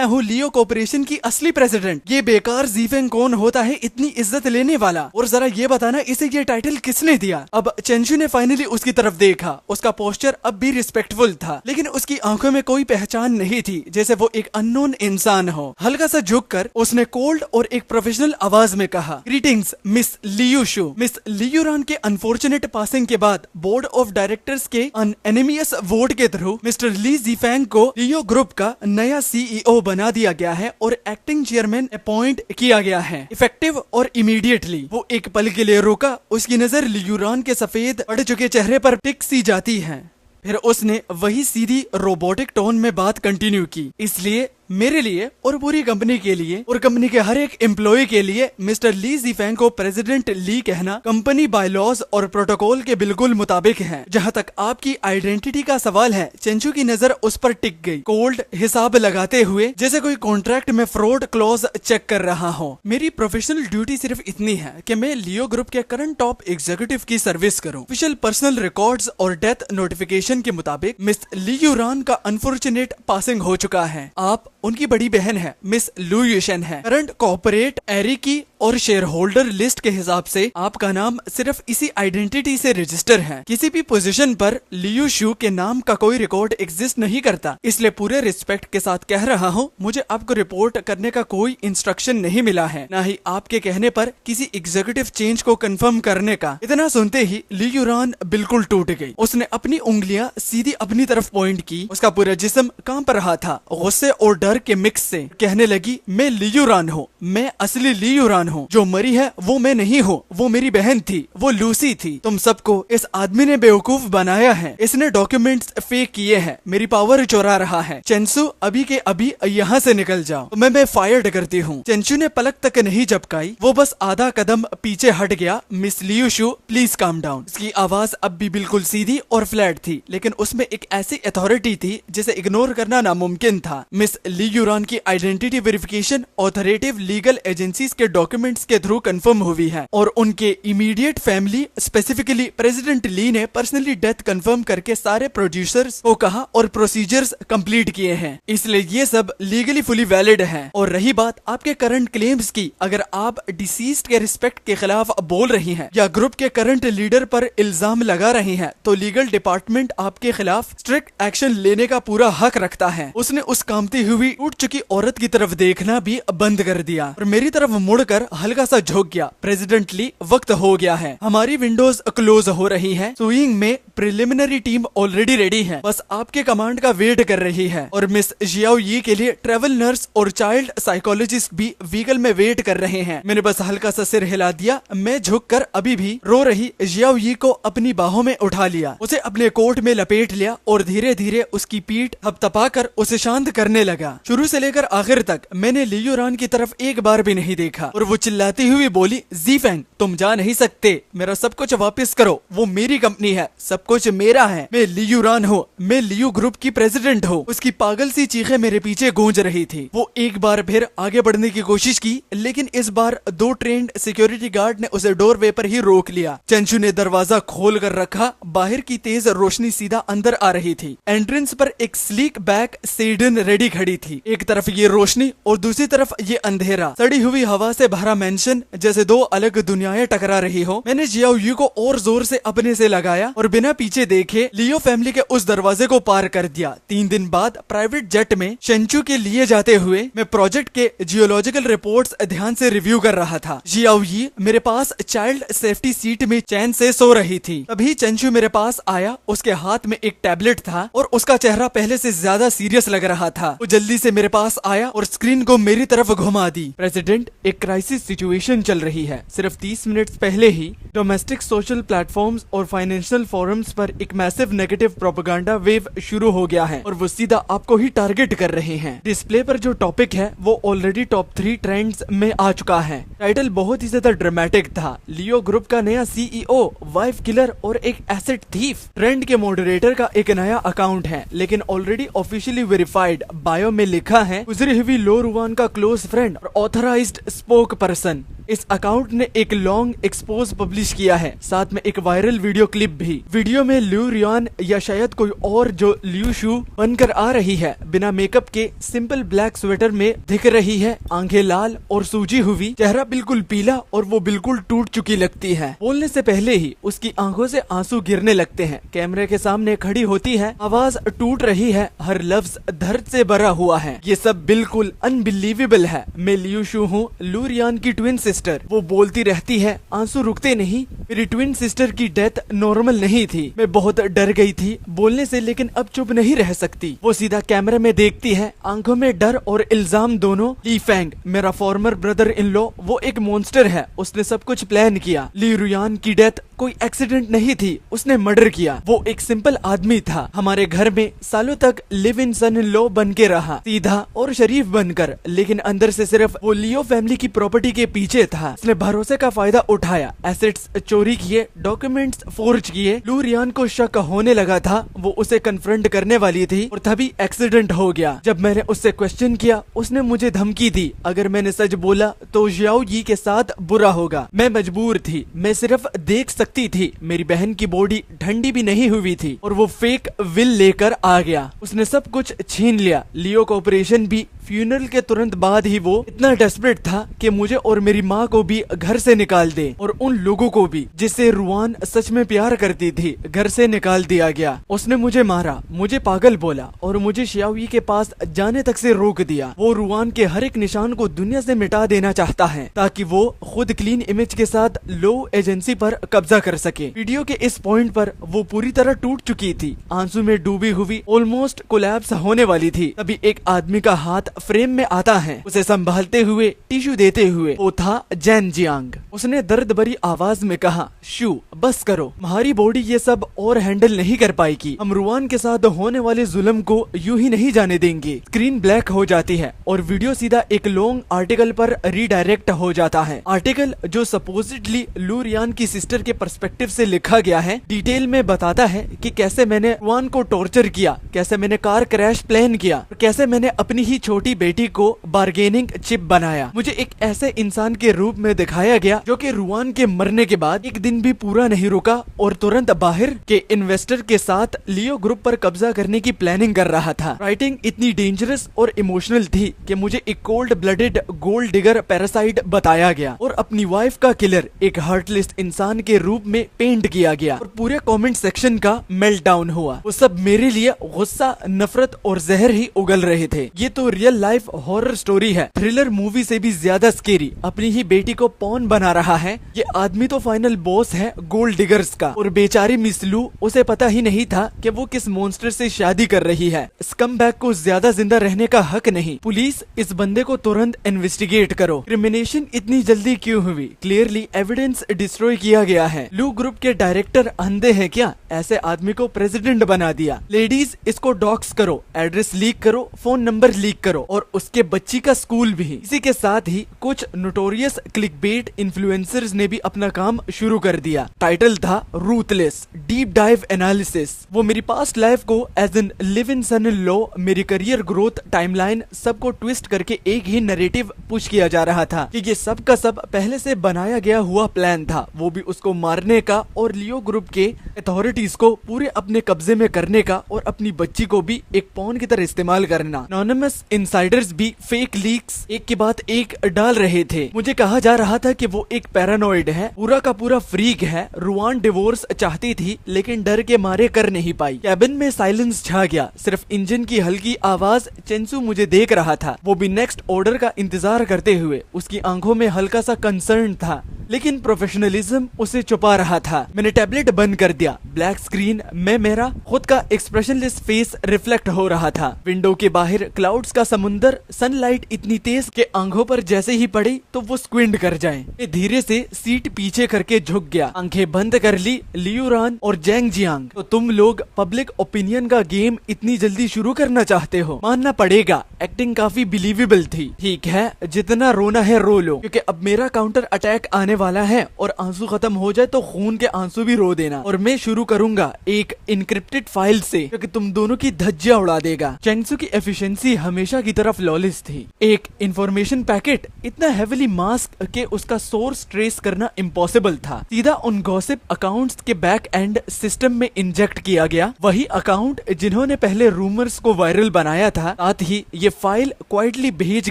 हूँ लियो कॉर्पोरेशन की असली प्रेसिडेंट। ये बेकार जीफेंग कौन होता है इतनी इज्जत लेने वाला? और जरा ये बताना, इसे ये टाइटल किसने दिया? अब चेंशू ने फाइनली उसकी तरफ देखा। उसका पोस्चर अब भी रिस्पेक्टफुल था, लेकिन उसकी आंखों में कोई पहचान नहीं थी, जैसे वो एक अननोन इंसान हो। हल्का सा झुककर उसने कोल्ड और एक प्रोफेशनल आवाज में कहा, ग्रीटिंग्स मिस लियू शू। मिस लियूरान के अनफॉर्चुनेट पासिंग के बाद बोर्ड ऑफ डायरेक्टर्स के अनएनिमियस वोट के थ्रू मिस्टर ली जीफेंग को लियो ग्रुप का नया सीईओ बना दिया गया है और एक्टिंग चेयरमैन अपॉइंट किया गया है, इफेक्टिव और इमीडिएटली। वो एक पल के लिए रुका। उसकी नजर लियूरान के सफेद पड़ चुके चेहरे पर टिक सी जाती है। फिर उसने वही सीधी रोबोटिक टोन में बात कंटिन्यू की, इसलिए मेरे लिए और पूरी कंपनी के लिए और कंपनी के हर एक एम्प्लॉय के लिए मिस्टर ली जीफेंग को प्रेसिडेंट ली कहना कंपनी बायलॉज और प्रोटोकॉल के बिल्कुल मुताबिक है। जहां तक आपकी आइडेंटिटी का सवाल है, चेंचू की नजर उस पर टिक गई, कोल्ड हिसाब लगाते हुए, जैसे कोई कॉन्ट्रैक्ट में फ्रॉड क्लॉज चेक कर रहा हो। मेरी प्रोफेशनल ड्यूटी सिर्फ इतनी है कि मैं लियो ग्रुप के करंट टॉप एग्जीक्यूटिव की सर्विस करूं। ऑफिशियल पर्सनल रिकॉर्ड्स और डेथ नोटिफिकेशन के मुताबिक मिस लियूरान का अनफॉर्चुनेट पासिंग हो चुका है। आप उनकी बड़ी बहन है, मिस लू युशन है। करंट कॉर्पोरेट एरिकी और शेयर होल्डर लिस्ट के हिसाब से आपका नाम सिर्फ इसी आइडेंटिटी से रजिस्टर है। किसी भी पोजीशन पर लियू शू के नाम का कोई रिकॉर्ड एग्जिस्ट नहीं करता। इसलिए पूरे रिस्पेक्ट के साथ कह रहा हूँ, मुझे आपको रिपोर्ट करने का कोई इंस्ट्रक्शन नहीं मिला है, न ही आपके कहने पर किसी एग्जीक्यूटिव चेंज को कंफर्म करने का। इतना सुनते ही लियूरान बिल्कुल टूट गई। उसने अपनी उंगलियां सीधी अपनी तरफ पॉइंट की। उसका पूरा जिस्म कांप रहा था गुस्से और डर के मिक्स से। कहने लगी, मैं लियूरान हूँ, मैं असली लियूरान हूँ। जो मरी है वो मैं नहीं हूँ, वो मेरी बहन थी, वो लूसी थी। तुम सबको इस आदमी ने बेवकूफ बनाया है। इसने डॉक्यूमेंट्स फेक किए हैं, मेरी पावर चुरा रहा है। चेंसू, अभी के अभी यहाँ से निकल जाओ, तो मैं फायर्ड करती हूँ। चेंचू ने पलक तक नहीं झपकाई, वो बस आधा कदम पीछे हट गया। Miss Liu shoe, please calm down. उसकी आवाज अब भी बिल्कुल सीधी और फ्लैट थी, लेकिन उसमें एक ऐसी अथॉरिटी थी जिसे इग्नोर करना नामुमकिन था। मिस लियूरान की identity verification authoritative legal agencies के डॉक्यूमेंट्स के थ्रू कंफर्म हुई है और उनके इमीडिएट फैमिली, स्पेसिफिकली प्रेसिडेंट ली ने पर्सनली डेथ कंफर्म करके सारे प्रोड्यूसर्स को कहा और प्रोसीजर्स कंप्लीट किए हैं। इसलिए ये सब लीगली फुली वैलिड है। और रही बात आपके करंट क्लेम्स की, अगर आप डिसीज्ड के रिस्पेक्ट के खिलाफ बोल रही हैं या ग्रुप के करंट लीडर पर इल्जाम लगा रही हैं, तो लीगल डिपार्टमेंट आपके खिलाफ स्ट्रिक्ट एक्शन लेने का पूरा हक रखता है। उसने उस कामती हुई टूट चुकी औरत की तरफ देखना भी बंद कर दिया और मेरी तरफ मुड़कर हल्का सा झुक गया। प्रेसिडेंट ली, वक्त हो गया है, हमारी विंडोज क्लोज हो रही है। सुइंग में प्रिलिमिनरी टीम ऑलरेडी रेडी है, बस आपके कमांड का वेट कर रही है। और मिस जियाओ यी के लिए ट्रेवल नर्स और चाइल्ड साइकोलॉजिस्ट भी व्हीकल में वेट कर रहे हैं। मैंने बस हल्का सा सिर हिला दिया। मैं झुककर अभी भी रो रही जियाओ यी को अपनी बाहों में उठा लिया, उसे अपने कोट में लपेट लिया और धीरे धीरे उसकी पीठ थपथपाकर उसे शांत करने लगा। शुरू से लेकर आखिर तक मैंने लियूरान की तरफ एक बार भी नहीं देखा और वो चिल्लाती हुई बोली, जीफेंग, तुम जा नहीं सकते, मेरा सब कुछ वापस करो। वो मेरी कंपनी है, सब कुछ मेरा है। मैं लियूरान हूँ, मैं लियू ग्रुप की प्रेसिडेंट हूँ। उसकी पागल सी चीखें मेरे पीछे गूंज रही थी। वो एक बार फिर आगे बढ़ने की कोशिश की, लेकिन इस बार 2 ट्रेन्ड सिक्योरिटी गार्ड ने उसे डोरवे पर ही रोक लिया। चंचू ने दरवाजा खोल कर रखा। बाहर की तेज रोशनी सीधा अंदर आ रही थी। एंट्रेंस पर एक स्लीक बैक सेडन रेडी खड़ी थी। थी। एक तरफ ये रोशनी और दूसरी तरफ ये अंधेरा, सड़ी हुई हवा से भरा मेंशन, जैसे दो अलग दुनियाएं टकरा रही हो। मैंने जियाओ यू को और जोर से अपने से लगाया और बिना पीछे देखे लियो फैमिली के उस दरवाजे को पार कर दिया। 3 दिन बाद प्राइवेट जेट में शेंचू के लिए जाते हुए मैं प्रोजेक्ट के जियोलॉजिकल रिपोर्ट्स ध्यान से रिव्यू कर रहा था। जियाओ यी मेरे पास चाइल्ड सेफ्टी सीट में चैन से सो रही थी। तभी चंचू मेरे पास आया। उसके हाथ में एक टैबलेट था और उसका चेहरा पहले से ज्यादा सीरियस लग रहा था। वो जल्दी से मेरे पास आया और स्क्रीन को मेरी तरफ घुमा दी। प्रेसिडेंट, एक क्राइसिस सिचुएशन चल रही है। सिर्फ 30 मिनट पहले ही डोमेस्टिक सोशल प्लेटफॉर्म्स और फाइनेंशियल फोरम्स पर एक मैसिव नेगेटिव प्रोपेगेंडा वेव शुरू हो गया है और वो सीधा आपको ही टारगेट कर रहे हैं। डिस्प्ले पर जो टॉपिक है वो ऑलरेडी टॉप 3 ट्रेंड्स में आ चुका है। टाइटल बहुत ही ज्यादा ड्रामेटिक था। लियो ग्रुप का नया सीईओ, वाइफ किलर और एक एसेट थीफ। ट्रेंड के मॉडरेटर का एक नया अकाउंट है, लेकिन ऑलरेडी ऑफिशियली वेरीफाइड। बायो में लिखा है गुजरी हुई लो रुआन का क्लोज फ्रेंड और ऑथराइज्ड स्पोक पर्सन। इस अकाउंट ने एक लॉन्ग एक्सपोज पब्लिश किया है, साथ में एक वायरल वीडियो क्लिप भी। वीडियो में लियो रियान या शायद कोई और जो लियो शू बनकर आ रही है, बिना मेकअप के सिंपल ब्लैक स्वेटर में दिख रही है। आंखें लाल और सूजी हुई, चेहरा बिल्कुल पीला और वो बिल्कुल टूट चुकी लगती है। बोलने से पहले ही उसकी आंखों से आंसू गिरने लगते हैं। कैमरे के सामने खड़ी होती है, आवाज टूट रही है, हर लफ्ज दर्द से भरा हुआ है। ये सब बिल्कुल अनबिलीवेबल है। मैं लियो शू हूँ, लू रियान की ट्विन सिस्टर। वो बोलती रहती है, आंसू रुकते नहीं। मेरी ट्विन सिस्टर की डेथ नॉर्मल नहीं थी। मैं बहुत डर गई थी बोलने से, लेकिन अब चुप नहीं रह सकती। वो सीधा कैमरे में देखती है, आंखों में डर और इल्जाम दोनों। ली फैंग, मेरा फॉर्मर ब्रदर इन लॉ, वो एक मॉन्स्टर है। उसने सब कुछ प्लान किया। ली रुयान की डेथ कोई एक्सीडेंट नहीं थी, उसने मर्डर किया। वो एक सिंपल आदमी था, हमारे घर में सालों तक live in son in law बन के रहा, सीधा और शरीफ बनकर, लेकिन अंदर से सिर्फ वो लियो फैमिली की प्रॉपर्टी के पीछे था। उसने भरोसे का फायदा उठाया, एसेट्स चोरी किए, डॉक्यूमेंट्स फोर्ज किए। लू रियान को शक होने लगा था, वो उसे कन्फ्रंट करने वाली थी और तभी एक्सीडेंट हो गया। जब मैंने उससे क्वेश्चन किया, उसने मुझे धमकी दी, अगर मैंने सच बोला तो जियाओ यी के साथ बुरा होगा। मैं मजबूर थी, मैं सिर्फ देख सकती थी। मेरी बहन की बॉडी ठंडी भी नहीं हुई थी और वो फेक विल लेकर आ गया। उसने सब कुछ छीन लिया। लियो का ऑपरेशन भी, फ्यूनरल के तुरंत बाद ही वो इतना डेस्परेट था कि मुझे और मेरी माँ को भी घर से निकाल दे, और उन लोगों को भी जिससे रुआन सच में प्यार करती थी, घर से निकाल दिया गया। उसने मुझे मारा, मुझे पागल बोला और मुझे शियाओई के पास जाने तक से रोक दिया। वो रुआन के हर एक निशान को दुनिया से मिटा देना चाहता है ताकि वो खुद क्लीन इमेज के साथ लो एजेंसी पर कब्जा कर सके। वीडियो के इस पॉइंट पर वो पूरी तरह टूट चुकी थी, आंसू में डूबी हुई, ऑलमोस्ट कोलैप्स होने वाली थी। तभी एक आदमी का हाथ फ्रेम में आता है, उसे संभालते हुए, टिश्यू देते हुए। वो था जैन जियांग। उसने दर्द भरी आवाज में कहा, शू बस करो, हमारी बॉडी ये सब और हैंडल नहीं कर पाएगी। हम रुआन के साथ होने वाले जुल्म को यूं ही नहीं जाने देंगे। स्क्रीन ब्लैक हो जाती है और वीडियो सीधा एक लॉन्ग आर्टिकल पर रीडायरेक्ट हो जाता है। आर्टिकल जो सपोजिटली लू रियान की सिस्टर के पर्सपेक्टिव से लिखा गया है, डिटेल में बताता है कि कैसे मैंने रुआन को टॉर्चर किया, कैसे मैंने कार क्रैश प्लान किया, कैसे मैंने अपनी ही छोटी बेटी को बार्गेनिंग चिप बनाया। मुझे एक ऐसे इंसान के रूप में दिखाया गया जो कि रुआन के मरने के बाद एक दिन भी पूरा नहीं रुका और तुरंत बाहर के इन्वेस्टर के साथ लियो ग्रुप पर कब्जा करने की प्लानिंग कर रहा था। राइटिंग इतनी डेंजरस और इमोशनल थी कि मुझे एक cold blooded gold digger parasite बताया गया और अपनी वाइफ का किलर एक हार्टलेस इंसान के रूप में पेंट किया गया और पूरे कमेंट सेक्शन का मेल्ट डाउन हुआ। वो सब मेरे लिए गुस्सा, नफरत और जहर ही उगल रहे थे। ये तो रियल लाइफ हॉरर स्टोरी है, थ्रिलर मूवी से भी ज्यादा स्केरी। अपनी ही बेटी को पॉन बना रहा है। ये आदमी तो फाइनल बॉस है गोल्ड डिगर्स का, और बेचारी मिस लू, उसे पता ही नहीं था कि वो किस मॉन्स्टर से शादी कर रही है। स्कमबैग को ज्यादा जिंदा रहने का हक नहीं। पुलिस, इस बंदे को तुरंत इन्वेस्टिगेट करो। क्रिमिनेशन इतनी जल्दी क्यों हुई? क्लियरली एविडेंस डिस्ट्रॉय किया गया है। लू ग्रुप के डायरेक्टर अंधे हैं क्या? ऐसे आदमी को प्रेसिडेंट बना दिया। लेडीज, इसको डॉक्स करो, एड्रेस लीक करो, फोन नंबर लीक करो और उसके बच्ची का स्कूल भी। इसी के साथ ही कुछ नोटोरियस क्लिकबेट इन्फ्लुएंसर्स ने भी अपना काम शुरू कर दिया। टाइटल था रूथलेस डीप डाइव एनालिसिस। वो मेरी पास्ट लाइफ को as an live in son in law, मेरी करियर ग्रोथ टाइमलाइन, सबको ट्विस्ट करके एक ही नैरेटिव पुश किया जा रहा था कि ये सब का सब पहले से बनाया गया हुआ प्लान था, वो भी उसको मारने का और लियो ग्रुप के अथॉरिटीज को पूरे अपने कब्जे में करने का और अपनी बच्ची को भी एक पॉन की तरह इस्तेमाल करना। एनोनिमस इन इनसाइडर्स भी फेक लीक्स एक के बाद एक डाल रहे थे। मुझे कहा जा रहा था कि वो एक पैरानॉइड है, पूरा का पूरा फ्रीक है। रुआन डिवोर्स चाहती थी लेकिन डर के मारे कर नहीं पाई। कैबिन में साइलेंस छा गया, सिर्फ इंजन की हल्की आवाज। चेंसू मुझे देख रहा था, वो भी नेक्स्ट ऑर्डर का इंतजार करते हुए। उसकी आंखों में हल्का सा कंसर्न था लेकिन प्रोफेशनलिज्म उसे छुपा रहा था। मैंने टैबलेट बंद कर दिया। ब्लैक स्क्रीन में मेरा खुद का एक्सप्रेशनलेस फेस रिफ्लेक्ट हो रहा था। विंडो के बाहर क्लाउड्स का समुंदर, सनलाइट इतनी तेज कि आंखों पर जैसे ही पड़ी तो वो स्क्विंट कर जाए। मैं धीरे से सीट पीछे करके झुक गया, आंखें बंद कर ली। लियू रान और जैंग जियांग, तो तुम लोग पब्लिक ओपिनियन का गेम इतनी जल्दी शुरू करना चाहते हो? मानना पड़ेगा, एक्टिंग काफी बिलीवेबल थी। ठीक है, जितना रोना है रो लो, क्योंकि अब मेरा काउंटर अटैक आने वाला है और आंसू खत्म हो जाए तो खून के आंसू भी रो देना। और मैं शुरू करूंगा एक इनक्रिप्टेड फाइल से, क्योंकि तुम दोनों की धज्जियां उड़ा देगा। चेंगसू की एफिशिएंसी हमेशा की तरफ लॉलेस थी। एक इंफॉर्मेशन पैकेट इतना हेविली मास्क के उसका सोर्स ट्रेस करना इम्पॉसिबल था। सीधा उन गॉसिप अकाउंट्स के बैक एंड सिस्टम में इंजेक्ट किया गया, वही अकाउंट जिन्होंने पहले रूमर्स को वायरल बनाया था। साथ ही ये फाइल क्वाइटली भेज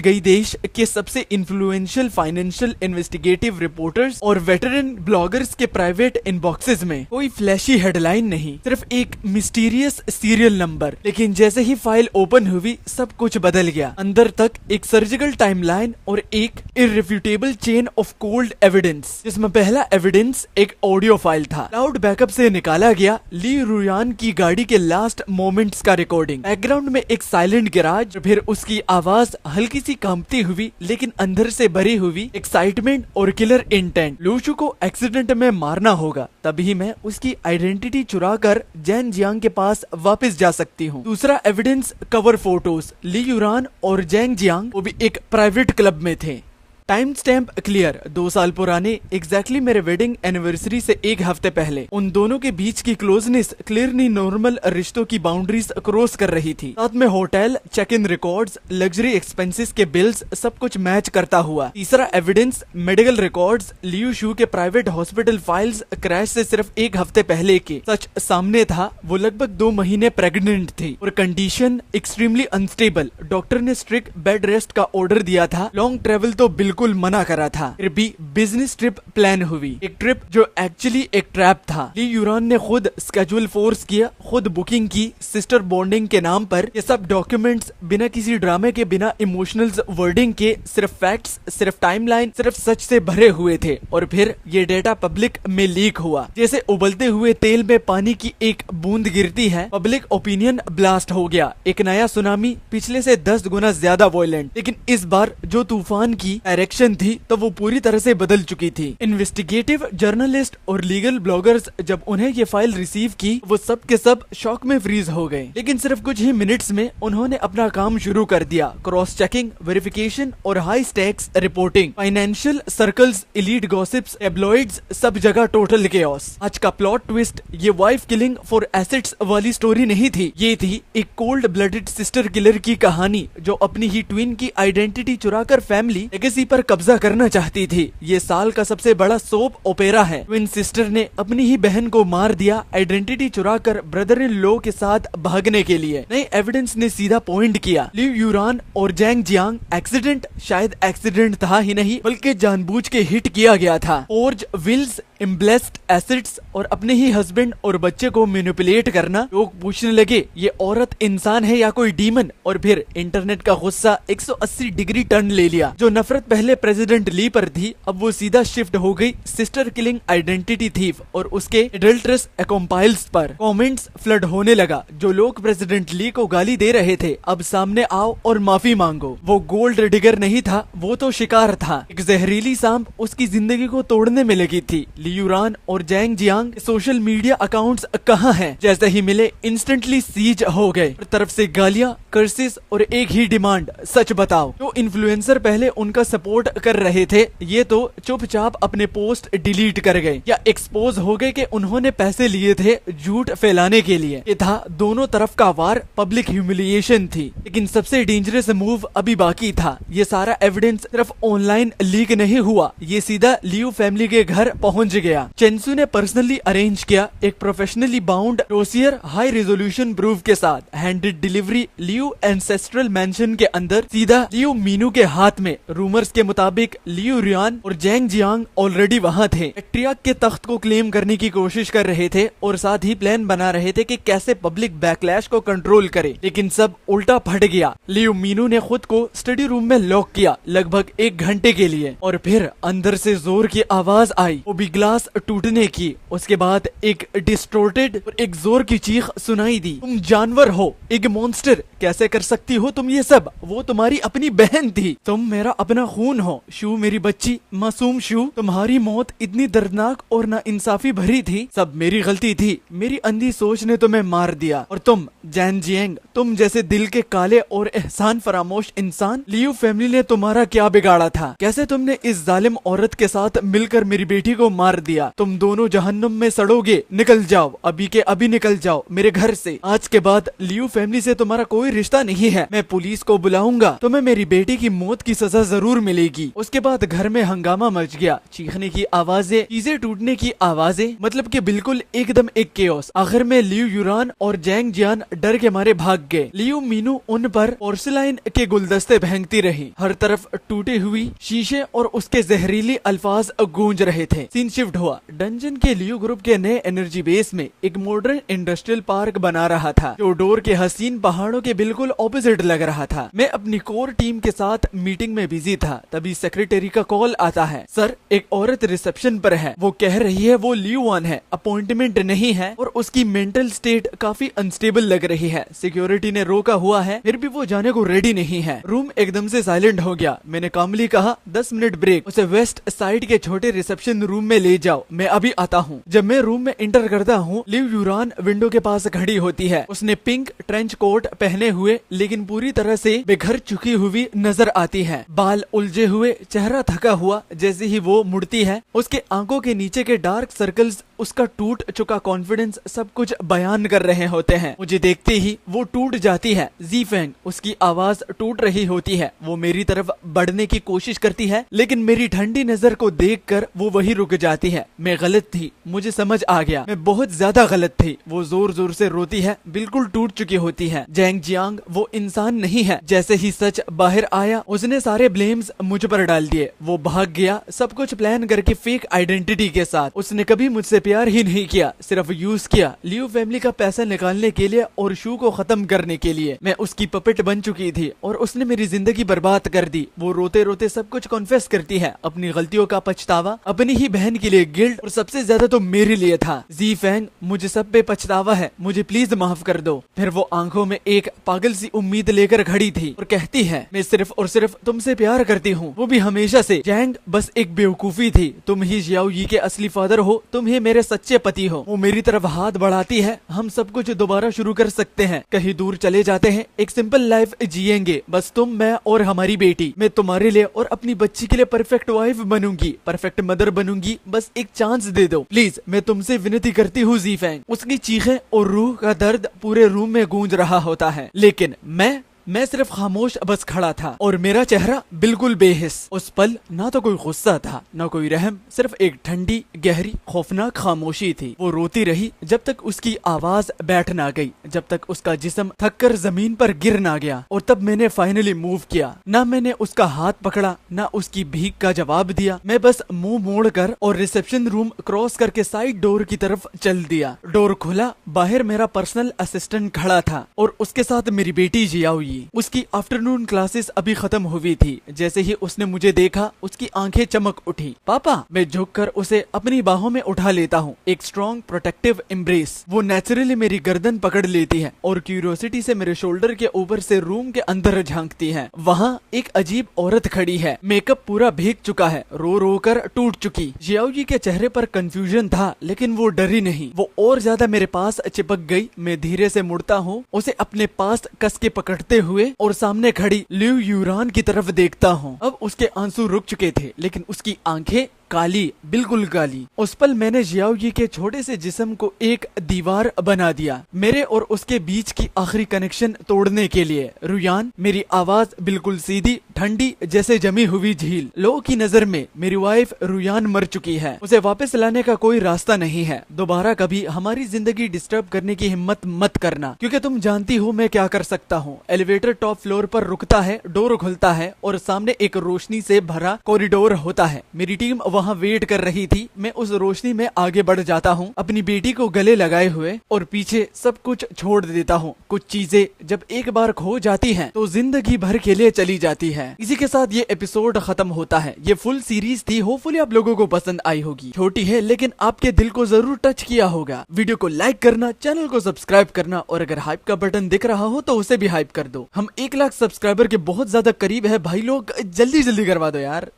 गई देश के सबसे इन्फ्लुएंशियल फाइनेंशियल इन्वेस्टिगेटिव रिपोर्टर्स और वेटरन ब्लॉगर्स के प्राइवेट इनबॉक्सेस में। कोई फ्लैशी हेडलाइन नहीं, सिर्फ एक मिस्टीरियस सीरियल नंबर। लेकिन जैसे ही फाइल ओपन हुई सब कुछ बदल गया। अंदर तक एक सर्जिकल टाइमलाइन और एक इररिफ्यूटेबल चेन ऑफ कोल्ड एविडेंस, जिसमें पहला एविडेंस एक ऑडियो फाइल था, क्लाउड बैकअप से निकाला गया। ली रुयान की गाड़ी के लास्ट मोमेंट्स का रिकॉर्डिंग। बैकग्राउंड में एक साइलेंट गैराज, फिर उसकी आवाज हल्की सी कांपती हुई लेकिन अंदर से भरी हुई एक्साइटमेंट और किलर इंटेंट। लूशु को एक्सीडेंट में मारना होगा, तभी मैं उसकी आइडेंटिटी चुरा कर जैन जियांग के पास वापस जा सकती हूँ। दूसरा एविडेंस कवर फोटोज। ली यूरान और जैंग जियांग वो भी एक प्राइवेट क्लब में थे। टाइम स्टैम्प क्लियर, 2 साल पुराने, एग्जैक्टली मेरे वेडिंग एनिवर्सरी से 1 हफ्ते पहले। उन दोनों के बीच की क्लोजनेस क्लियरली नॉर्मल रिश्तों की बाउंड्रीज क्रॉस कर रही थी। साथ में hotel check in records, luxury expenses के बिल्स, सब कुछ मैच करता हुआ। तीसरा evidence medical records, Liu Shu के प्राइवेट हॉस्पिटल फाइल्स, क्रैश से सिर्फ 1 हफ्ते पहले के। सच सामने था, वो लगभग 2 महीने प्रेग्नेंट थी और कंडीशन एक्सट्रीमली अनस्टेबल। डॉक्टर ने स्ट्रिक्ट बेड रेस्ट का ऑर्डर दिया था। लॉन्ग ट्रेवल तो बिल्कुल मना करा था। फिर भी बिजनेस ट्रिप प्लान हुई, एक ट्रिप जो एक्चुअली एक ट्रैप था। ली यूरान ने खुद स्केड्यूल फोर्स किया, खुद बुकिंग की, सिस्टर बॉन्डिंग के नाम पर। ये सब डॉक्यूमेंट्स बिना किसी ड्रामे के, बिना इमोशनल वर्डिंग के, सिर्फ फैक्ट्स, सिर्फ टाइमलाइन, सिर्फ सच से भरे हुए थे। और फिर ये डेटा पब्लिक में लीक हुआ। जैसे उबलते हुए तेल में पानी की एक बूंद गिरती है, पब्लिक ओपिनियन ब्लास्ट हो गया। एक नया सुनामी, पिछले से 10 गुना ज्यादा वायलेंट। लेकिन इस बार जो तूफान की थी तो वो पूरी तरह से बदल चुकी थी। इन्वेस्टिगेटिव जर्नलिस्ट और लीगल ब्लॉगर्स जब उन्हें ये फाइल रिसीव की, वो सब के सब शॉक में फ्रीज हो गए। लेकिन सिर्फ कुछ ही मिनट्स में उन्होंने अपना काम शुरू कर दिया। क्रॉस चेकिंग, वेरिफिकेशन और high stakes reporting. Financial circles, elite gossips, tabloids, सब जगह टोटल केओस। आज का प्लॉट ट्विस्ट, ये वाइफ किलिंग फॉर एसेट्स वाली स्टोरी नहीं थी। ये थी एक कोल्ड ब्लडेड सिस्टर किलर की कहानी, जो अपनी ही ट्विन की आइडेंटिटी चुराकर फैमिली लेगेसी पर कब्जा करना चाहती थी। ये साल का सबसे बड़ा सोप ओपेरा है। ट्विन सिस्टर ने अपनी ही बहन को मार दिया, आइडेंटिटी चुराकर ब्रदर इन लॉ के साथ भागने के लिए। नए एविडेंस ने सीधा पॉइंट किया, लियू यूरान और जैंग जियांग एक्सीडेंट शायद एक्सीडेंट था ही नहीं, बल्कि जानबूझ के हिट किया गया था। फोर्ज विल्स, इम्ब्लेस्ड एसेट्स और अपने ही हस्बैंड और बच्चे को मैनिपुलेट करना। लोग पूछने लगे ये औरत इंसान है या कोई डीमन। और फिर इंटरनेट का गुस्सा 180 डिग्री टर्न ले लिया। जो नफरत पहले प्रेसिडेंट ली पर थी, अब वो सीधा शिफ्ट हो गई सिस्टर किलिंग आइडेंटिटी थीफ और उसके एडल्ट्रस अकॉम्पाइल्स पर। कमेंट्स फ्लड होने लगा। जो लोग प्रेसिडेंट ली को गाली दे रहे थे, अब सामने आओ और माफी मांगो। वो गोल्ड डिगर नहीं था, वो तो शिकार था। एक जहरीली सांप उसकी जिंदगी को तोड़ने में लगी थी। यूरान और जैंग जियांग सोशल मीडिया अकाउंट्स कहाँ हैं? जैसे ही मिले इंस्टेंटली सीज हो गए। तरफ से गालियां, कर्सेस और एक ही डिमांड, सच बताओ। जो इन्फ्लुएंसर पहले उनका सपोर्ट कर रहे थे, ये तो चुपचाप अपने पोस्ट डिलीट कर गए या एक्सपोज हो गए कि उन्होंने पैसे लिए थे झूठ फैलाने के लिए। ये था दोनों तरफ का वार, पब्लिक ह्यूमिलिएशन थी। लेकिन सबसे डेंजरस मूव अभी बाकी था। ये सारा एविडेंस सिर्फ ऑनलाइन लीक नहीं हुआ, ये सीधा लियू फैमिली के घर पहुंच गया। चेंसू ने पर्सनली अरेंज किया एक professionally bound dossier high resolution proof के साथ handed delivery Liu ancestral mention के अंदर सीधा लियू मीनू के हाथ में। रूमर्स के मुताबिक लियू रियान और जैंग जियांग ऑलरेडी वहाँ थे, पैट्रियार्क के तख्त को क्लेम करने की कोशिश कर रहे थे और साथ ही प्लान बना रहे थे कि कैसे पब्लिक बैकलैश को कंट्रोल करे। लेकिन सब उल्टा फट गया। लियू मीनू ने खुद को स्टडी रूम में लॉक किया लगभग 1 घंटे के लिए और फिर अंदर से जोर की आवाज आई, वो भी ग्लास टूटने की। उसके बाद एक डिस्टोर्टेड और एक जोर की चीख सुनाई दी, तुम जानवर हो, एक मॉन्स्टर, कैसे कर सकती हो तुम ये सब? वो तुम्हारी अपनी बहन थी, तुम मेरा अपना खून हो। शू मेरी बच्ची, मासूम शू, तुम्हारी मौत इतनी दर्दनाक और नाइंसाफी भरी थी, सब मेरी गलती थी, मेरी अंधी सोच ने तुम्हें मार दिया। और तुम जैन जियांग, तुम जैसे दिल के काले और एहसान फरामोश इंसान, लियू फैमिली ने तुम्हारा क्या बिगाड़ा था? कैसे तुमने इस जालिम औरत के साथ मिलकर मेरी बेटी को मार दिया? तुम दोनों जहन्नुम में सड़ोगे, निकल जाओ, अभी के अभी निकल जाओ मेरे घर से। आज के बाद लियू फैमिली से तुम्हारा कोई रिश्ता नहीं है, मैं पुलिस को बुलाऊंगा, तुम्हें मेरी बेटी की मौत की सजा जरूर मिलेगी। उसके बाद घर में हंगामा मच गया, चीखने की आवाजें, चीजें टूटने की आवाजें, मतलब कि बिल्कुल एकदम एक केओस। आखिर में लियू यूरान और जैंग जियान डर के मारे भाग गए। लियू मीनू उन पर पोर्सिलाइन के गुलदस्ते फेंकती रही, हर तरफ टूटी हुई शीशे और उसके जहरीली अल्फाज गूंज रहे थे। सीन शिफ्ट हुआ, डंजन के लियू ग्रुप के नए एनर्जी बेस में एक मॉडर्न इंडस्ट्रियल पार्क बना रहा था जो डोर के हसीन पहाड़ों के बिल्कुल ऑपोजिट लग रहा था। मैं अपनी कोर टीम के साथ मीटिंग में बिजी था, तभी सेक्रेटरी का कॉल आता है, सर एक औरत रिसेप्शन पर है, वो कह रही है वो लियू वन है, अपॉइंटमेंट नहीं है और उसकी मेंटल स्टेट काफी अनस्टेबल लग रही है। सिक्योरिटी ने रोका हुआ है, फिर भी वो जाने को रेडी नहीं है। रूम एकदम से साइलेंट हो गया। मैंने कामली कहा 10 मिनट ब्रेक, उसे वेस्ट साइड के छोटे रिसेप्शन रूम में ले जाओ, मैं अभी आता हूँ। जब मैं रूम में इंटर करता हूँ, लिव यूरान विंडो के पास खड़ी होती है। उसने पिंक ट्रेंच कोट पहने हुए लेकिन पूरी तरह से बेघर चुकी हुई नजर आती है, बाल उलझे हुए, चेहरा थका हुआ। जैसे ही वो मुड़ती है, उसके आंखों के नीचे के डार्क सर्कल्स, उसका टूट चुका कॉन्फिडेंस सब कुछ बयान कर रहे होते हैं। मुझे देखते ही वो टूट जाती है। ज़ीफेंग, उसकी आवाज टूट रही होती है। वो मेरी तरफ बढ़ने की कोशिश करती है लेकिन मेरी ठंडी नजर को देखकर वो वही रुक जाती है। मैं गलत थी, मुझे समझ आ गया, मैं बहुत ज्यादा गलत थी। वो जोर जोर से रोती है, बिल्कुल टूट चुकी होती है। जैंग जियांग वो इंसान नहीं है। जैसे ही सच बाहर आया, उसने सारे ब्लेम्स मुझ पर डाल दिए। वो भाग गया, सब कुछ प्लान करके फेक आइडेंटिटी के साथ। उसने कभी मुझसे प्यार ही नहीं किया, सिर्फ यूज किया लियू फैमिली का पैसा निकालने के लिए और शू को खत्म करने के लिए। मैं उसकी पपेट बन चुकी थी और उसने मेरी जिंदगी बर्बाद कर दी। वो रोते रोते सब कुछ कॉन्फेस करती है, अपनी गलतियों का पछतावा, अपनी ही बहन के लिए गिल्ट और सबसे ज्यादा तो मेरे लिए था। ज़ीफेंग, मुझे सब पे पछतावा है, मुझे प्लीज माफ कर दो। फिर वो आंखों में एक पागल सी उम्मीद लेकर खड़ी थी और कहती है, मैं सिर्फ और सिर्फ तुमसे प्यार करती हूँ, वो भी हमेशा से। जैंग बस एक बेवकूफी थी, तुम ही जियाओ यी के असली फादर हो, तुम ही मेरे सच्चे पति हो। वो मेरी तरफ हाथ बढ़ाती है, हम सब कुछ दोबारा शुरू कर सकते हैं, कहीं दूर चले जाते हैं, एक सिंपल लाइफ जिएंगे, बस तुम, मैं और हमारी बेटी। मैं तुम्हारे लिए और अपनी बच्ची के लिए परफेक्ट वाइफ बनूंगी, परफेक्ट मदर बनूंगी, बस एक चांस दे दो प्लीज, मैं तुमसे विनती करती हूँ ज़ीफेंग। उसकी चीखें और रूह का दर्द पूरे रूम में गूंज रहा होता है, लेकिन मैं सिर्फ खामोश बस खड़ा था और मेरा चेहरा बिल्कुल बेहिस। उस पल ना तो कोई गुस्सा था, ना कोई रहम, सिर्फ एक ठंडी गहरी खौफनाक खामोशी थी। वो रोती रही जब तक उसकी आवाज बैठ ना गई, जब तक उसका जिस्म थककर जमीन पर गिर ना गया। और तब मैंने फाइनली मूव किया। ना मैंने उसका हाथ पकड़ा, ना उसकी भीख का जवाब दिया। मैं बस मुंह मोड़कर और रिसेप्शन रूम क्रॉस करके साइड डोर की तरफ चल दिया। डोर खुला, बाहर मेरा पर्सनल असिस्टेंट खड़ा था और उसके साथ मेरी बेटी जियाओ। उसकी आफ्टरनून क्लासेस अभी खत्म हुई थी। जैसे ही उसने मुझे देखा, उसकी आंखें चमक उठी। पापा, मैं झुककर उसे अपनी बाहों में उठा लेता हूँ, एक स्ट्रॉन्ग प्रोटेक्टिव एम्ब्रेस। वो नेचुरली मेरी गर्दन पकड़ लेती है और क्यूरियोसिटी से मेरे शोल्डर के ऊपर से रूम के अंदर झांकती है। वहाँ एक अजीब औरत खड़ी है, मेकअप पूरा भीग चुका है, रो रो कर टूट चुकी। जियाओजी के चेहरे पर कंफ्यूजन था, लेकिन वो डरी नहीं, वो और ज्यादा मेरे पास चिपक गई। मैं धीरे से मुड़ता हूँ, उसे अपने पास कस के पकड़ते हुए और सामने खड़ी लियू यूरान की तरफ देखता हूँ। अब उसके आंसू रुक चुके थे, लेकिन उसकी आंखें काली, बिल्कुल काली। उस पल मैंने जियाओयी के छोटे से जिस्म को एक दीवार बना दिया, मेरे और उसके बीच की आखिरी कनेक्शन तोड़ने के लिए। रुयान, मेरी आवाज बिल्कुल सीधी ठंडी जैसे जमी हुई झील। लोगों की नजर में मेरी वाइफ रुयान मर चुकी है, उसे वापस लाने का कोई रास्ता नहीं है। दोबारा कभी हमारी जिंदगी डिस्टर्ब करने की हिम्मत मत करना, क्योंकि तुम जानती हो मैं क्या कर सकता हूँ। एलिवेटर टॉप फ्लोर पर रुकता है, डोर खुलता है और सामने एक रोशनी से भरा कॉरिडोर होता है। मेरी टीम वहाँ वेट कर रही थी। मैं उस रोशनी में आगे बढ़ जाता हूँ, अपनी बेटी को गले लगाए हुए, और पीछे सब कुछ छोड़ देता हूँ। कुछ चीजें जब एक बार खो जाती हैं, तो जिंदगी भर के लिए चली जाती है। इसी के साथ ये एपिसोड खत्म होता है। ये फुल सीरीज थी, होपफुली आप लोगों को पसंद आई होगी। छोटी है लेकिन आपके दिल को जरूर टच किया होगा। वीडियो को लाइक करना, चैनल को सब्सक्राइब करना, और अगर हाइप का बटन दिख रहा हो तो उसे भी हाइप कर दो। हम 1 लाख सब्सक्राइबर के बहुत ज्यादा करीब है भाई लोग, जल्दी जल्दी करवा दो यार।